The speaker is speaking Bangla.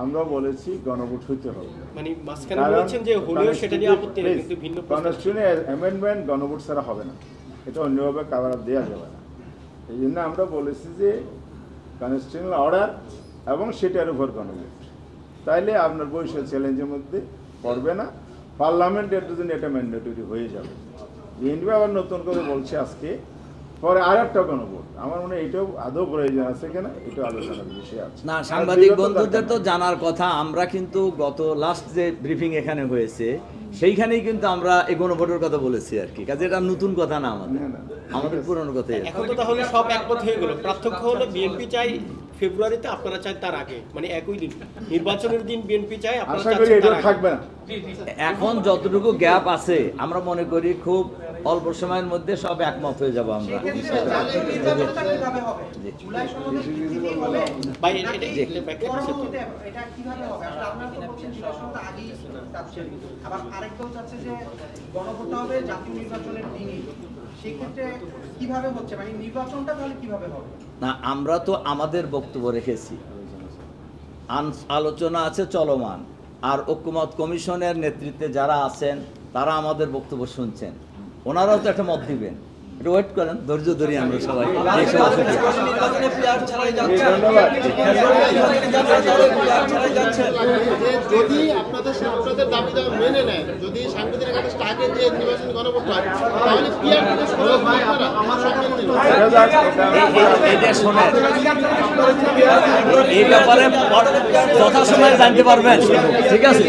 আমরা বলেছি গণভোট হইতে হবে, মানে মাঝখানে বলেছেন যে হলেও সেটা নিয়ে আপত্তি নেই, কিন্তু ভিন্ন কনস্টিটিউশনাল অ্যামেন্ডমেন্ট গণভোট ছাড়া হবে না, এটা অন্যভাবে কাভার দেওয়া যাবে না। এই জন্য আমরা বলেছি যে কনস্টিটিউশনাল অর্ডার এবং সেটার উপর গণভোট, তাইলে আপনার বৈষয়িক চ্যালেঞ্জের মধ্যে পড়বে না, পার্লামেন্টের জন্য এটা ম্যান্ডেটরি হয়ে যাবে। বিএনপি আবার নতুন করে বলছে আজকে পরে আর একটা গণভোট, আমার মনে হয় এটাও আদৌ প্রয়োজন আছে কিনা, এটাও আলোচনার বিষয় আছে। না, সাংবাদিক বন্ধুদের তো জানার কথা, আমরা কিন্তু গত লাস্ট যে ব্রিফিং এখানে হয়েছে সেইখানেই কিন্তু আমরা এই গণভোটের কথা বলেছি আর কি, কাজে এটা নতুন কথা না আমাদের পুরনো কথাই। এখন তো তাহলে সব একমত হয়ে গেল, পার্থক্য হলো বিএনপি চাই ফেব্রুয়ারিতে, আপনারা চাই তার আগে, মানে একই দিন নির্বাচনের দিন বিএনপি চাই, আপনারা চাচ্ছেন তার আগে। থাকবে না। এখন যতটুকু গ্যাপ আছে আমরা মনে করি খুব অল্প সময়ের মধ্যে সব একমত হয়ে যাব আমরা। না, আমরা তো আমাদের বক্তব্য রেখেছি, আলোচনা আছে চলমান, আর ঐক্যমত কমিশনের নেতৃত্বে যারা আছেন তারা আমাদের বক্তব্য শুনছেন, ওনারাও তো একটা মত দিবেন, একটু ওয়েট করেন, ধৈর্য ধরি আমরা সবাই। যদি আপনাদের দাবি দাওয়া মেনে নেয়, যদি সাংবিধানিক আদেশটা আগে যে নির্বাচন গণভোট হয়, তাহলে এটা শোনেন, এই ব্যাপারে যথাসময়ে জানতে পারবেন, ঠিক আছে?